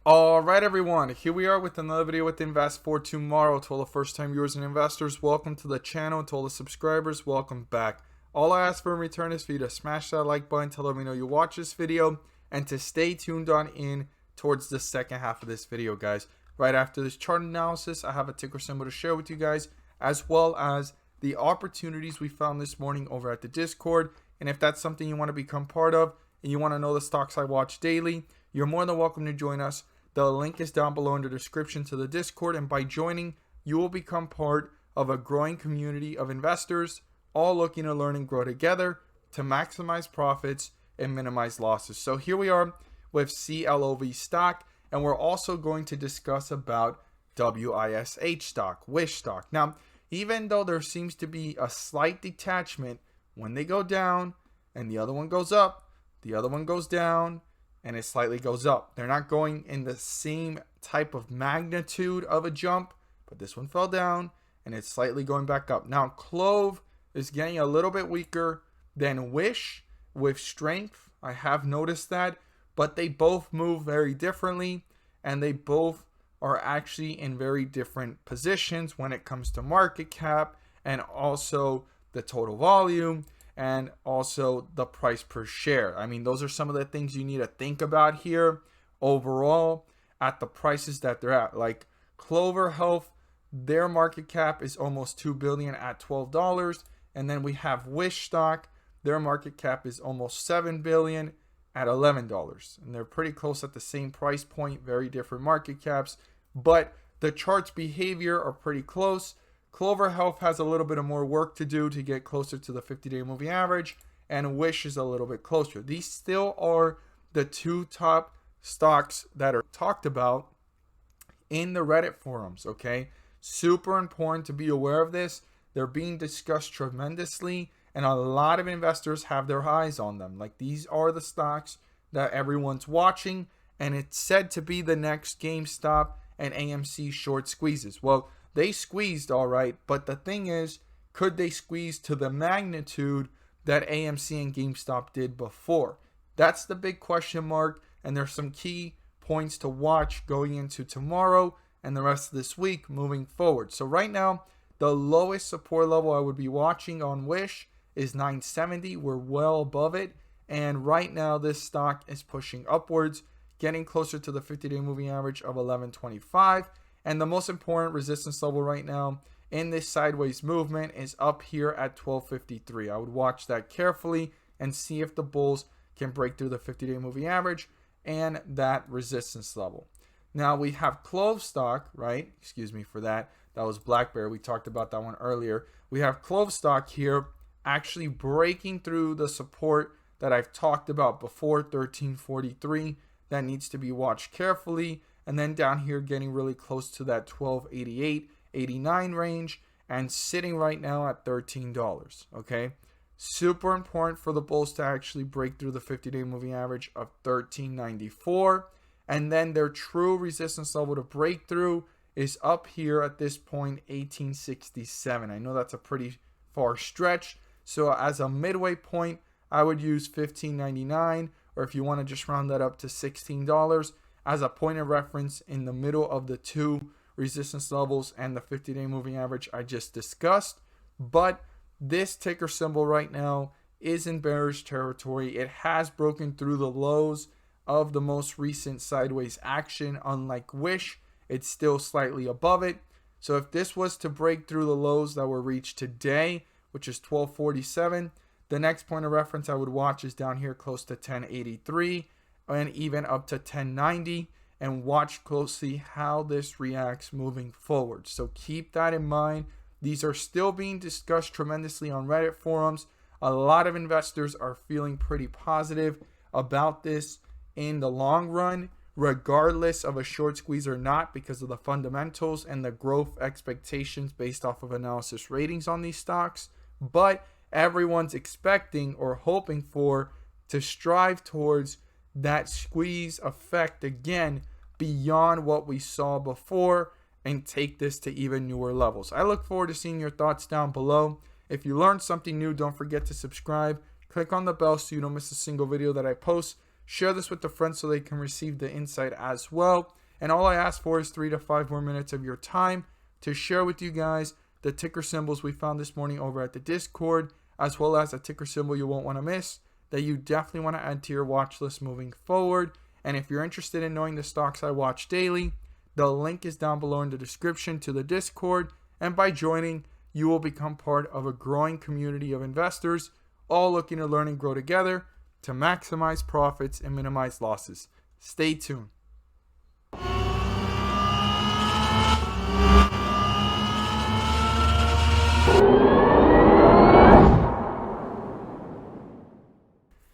Alright everyone, here we are with another video with Invest for Tomorrow. To all the first time viewers and investors, welcome to the channel. To all the subscribers, welcome back. All I ask for in return is for you to smash that like button to let me know you watch this video and to stay tuned on in towards the second half of this video, guys. Right after this chart analysis, I have a ticker symbol to share with you guys, as well as the opportunities we found this morning over at the Discord. And if that's something you want to become part of and you want to know the stocks I watch daily, you're more than welcome to join us. The link is down below in the description to the Discord, and by joining, you will become part of a growing community of investors, all looking to learn and grow together to maximize profits and minimize losses. So here we are with CLOV stock, and we're also going to discuss about WISH stock, WISH stock. Now, even though there seems to be a slight detachment, when they go down and the other one goes up, the other one goes down, and it slightly goes up. They're not going in the same type of magnitude of a jump, but this one fell down and it's slightly going back up. Now, CLOV is getting a little bit weaker than WISH with strength. I have noticed that, but they both move very differently and they both are actually in very different positions when it comes to market cap and also the total volume and also the price per share. I mean, those are some of the things you need to think about here overall at the prices that they're at. Like Clover Health, their market cap is almost $2 billion at $12. And then we have WISH stock, their market cap is almost $7 billion at $11. And they're pretty close at the same price point, very different market caps, but the chart's behavior are pretty close. Clover Health has a little bit of more work to do to get closer to the 50-day moving average, and WISH is a little bit closer. These still are the two top stocks that are talked about in the Reddit forums, okay? Super important to be aware of this. They're being discussed tremendously, and a lot of investors have their eyes on them. Like, these are the stocks that everyone's watching, and it's said to be the next GameStop and AMC short squeezes. Well, they squeezed all right, but the thing is, could they squeeze to the magnitude that AMC and GameStop did before? That's the big question mark, and there's some key points to watch going into tomorrow and the rest of this week moving forward. So right now, the lowest support level I would be watching on WISH is 970. We're well above it, and right now this stock is pushing upwards, getting closer to the 50-day moving average of 1125. And the most important resistance level right now in this sideways movement is up here at 1253. I would watch that carefully and see if the bulls can break through the 50-day moving average and that resistance level. Now we have CLOV stock, right? Excuse me for that. That was BlackBerry. We talked about that one earlier. We have CLOV stock here actually breaking through the support that I've talked about before, 1343. That needs to be watched carefully. And then down here getting really close to that 1288, 89 range and sitting right now at $13, okay? Super important for the bulls to actually break through the 50-day moving average of 1394. And then their true resistance level to break through is up here at this point, 1867. I know that's a pretty far stretch. So as a midway point, I would use 1599, or if you want to just round that up to $16, as a point of reference in the middle of the two resistance levels and the 50-day moving average I just discussed. But this ticker symbol right now is in bearish territory. It has broken through the lows of the most recent sideways action. Unlike WISH, it's still slightly above it. So if this was to break through the lows that were reached today, which is 1247, the next point of reference I would watch is down here close to 1083. And even up to 1090, and watch closely how this reacts moving forward. So keep that in mind. These are still being discussed tremendously on Reddit forums. A lot of investors are feeling pretty positive about this in the long run, regardless of a short squeeze or not, because of the fundamentals and the growth expectations based off of analysis ratings on these stocks. But everyone's expecting or hoping for to strive towards that squeeze effect again beyond what we saw before and take this to even newer levels. I look forward to seeing your thoughts down below. If you learned something new, don't forget to subscribe. Click on the bell so you don't miss a single video that I post. Share this with the friends so they can receive the insight as well. And all I ask for is 3 to 5 more minutes of your time to share with you guys the ticker symbols we found this morning over at the Discord, as well as a ticker symbol you won't want to miss that you definitely want to add to your watch list moving forward. And if you're interested in knowing the stocks I watch daily, the link is down below in the description to the Discord. And by joining, you will become part of a growing community of investors, all looking to learn and grow together to maximize profits and minimize losses. Stay tuned.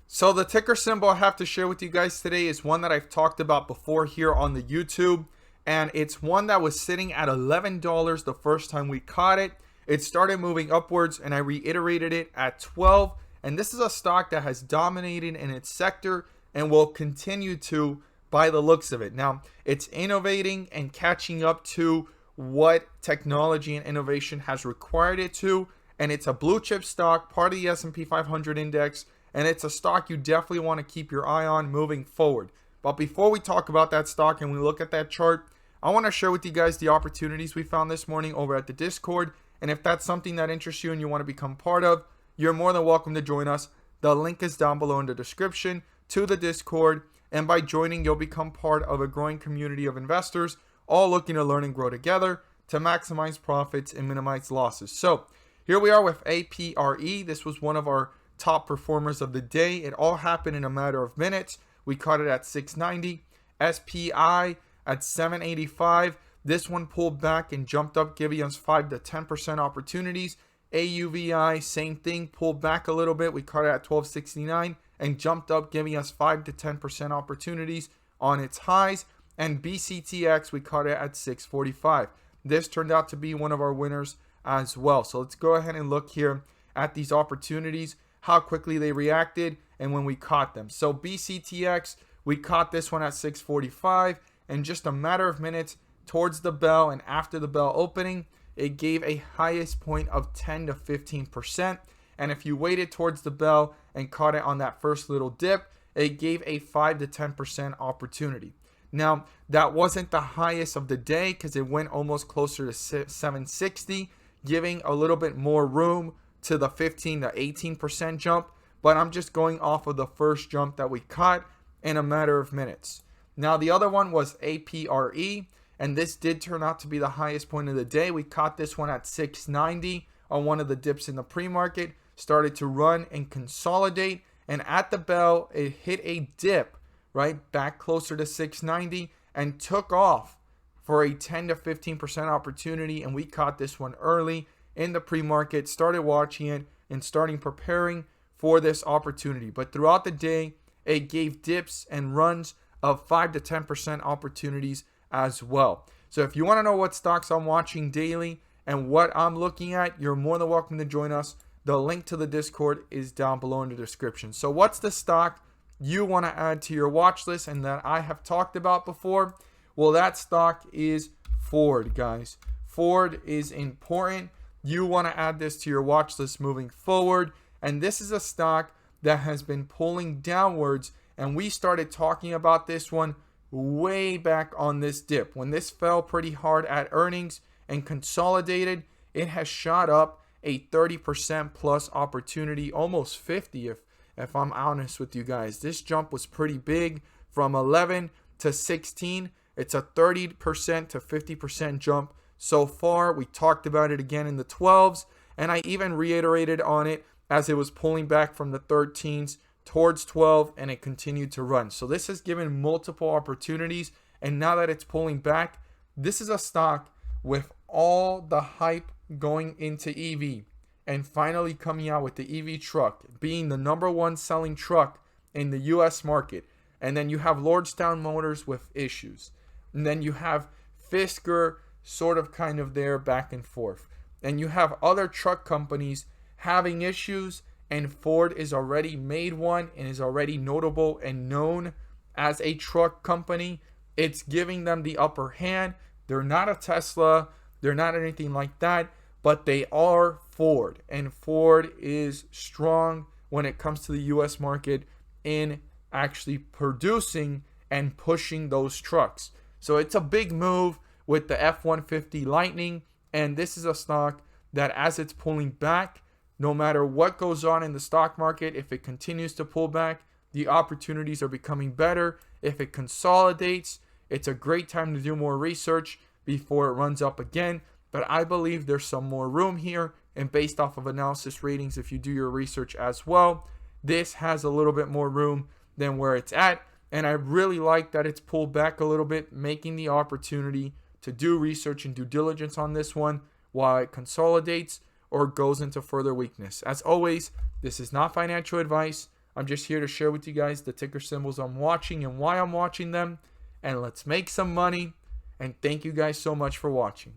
So the ticker symbol I have to share with you guys today is one that I've talked about before here on the YouTube. And it's one that was sitting at $11 the first time we caught it. It started moving upwards and I reiterated it at 12. And this is a stock that has dominated in its sector and will continue to by the looks of it. Now, it's innovating and catching up to what technology and innovation has required it to. And it's a blue chip stock, part of the S&P 500 index. And it's a stock you definitely want to keep your eye on moving forward. But before we talk about that stock and we look at that chart, I want to share with you guys the opportunities we found this morning over at the Discord. And if that's something that interests you and you want to become part of, you're more than welcome to join us. The link is down below in the description to the Discord. And by joining, you'll become part of a growing community of investors, all looking to learn and grow together to maximize profits and minimize losses. So here we are with APRE. This was one of our top performers of the day. It all happened in a matter of minutes. We caught it at 690. SPI at 785. This one pulled back and jumped up, giving us 5 to 10% opportunities. AUVI, same thing, pulled back a little bit. We caught it at 1269 and jumped up, giving us 5 to 10% opportunities on its highs. And BCTX, we caught it at 645. This turned out to be one of our winners as well. So let's go ahead and look here at these opportunities, how quickly they reacted, and when we caught them. So BCTX, we caught this one at 645, and just a matter of minutes towards the bell and after the bell opening, it gave a highest point of 10 to 15%. And if you waited towards the bell and caught it on that first little dip, it gave a 5 to 10% opportunity. Now, that wasn't the highest of the day because it went almost closer to 760, giving a little bit more room to the 15 to 18% jump, but I'm just going off of the first jump that we caught in a matter of minutes. Now the other one was APRE, and this did turn out to be the highest point of the day. We caught this one at 690 on one of the dips in the pre-market, started to run and consolidate, and at the bell it hit a dip right back closer to 690 and took off for a 10 to 15% opportunity, and we caught this one early in the pre-market, started watching it and starting preparing for this opportunity. But throughout the day, it gave dips and runs of 5 to 10% opportunities as well. So if you want to know what stocks I'm watching daily and what I'm looking at, you're more than welcome to join us. The link to the Discord is down below in the description. So what's the stock you want to add to your watch list and that I have talked about before? Well, that stock is Ford, guys. Ford is important. You want to add this to your watch list moving forward. And this is a stock that has been pulling downwards. And we started talking about this one way back on this dip. When this fell pretty hard at earnings and consolidated, it has shot up a 30% plus opportunity, almost 50 if I'm honest with you guys. This jump was pretty big from 11 to 16. It's a 30% to 50% jump. So far, we talked about it again in the 12s, and I even reiterated on it as it was pulling back from the 13s towards 12, and it continued to run. So this has given multiple opportunities, and now that it's pulling back, this is a stock with all the hype going into EV and finally coming out with the EV truck, being the #1 selling truck in the US market. And then you have Lordstown Motors with issues. And then you have Fisker sort of kind of there back and forth. And you have other truck companies having issues, and Ford is already made one and is already notable and known as a truck company. It's giving them the upper hand. They're not a Tesla. They're not anything like that, but they are Ford. And Ford is strong when it comes to the US market in actually producing and pushing those trucks. So it's a big move with the F-150 Lightning, and this is a stock that as it's pulling back, no matter what goes on in the stock market, if it continues to pull back, the opportunities are becoming better. If it consolidates, it's a great time to do more research before it runs up again. But I believe there's some more room here, and based off of analysis ratings, if you do your research as well, this has a little bit more room than where it's at. And I really like that it's pulled back a little bit, making the opportunity to do research and due diligence on this one while it consolidates or goes into further weakness. As always, this is not financial advice. I'm just here to share with you guys the ticker symbols I'm watching and why I'm watching them. And let's make some money. And thank you guys so much for watching.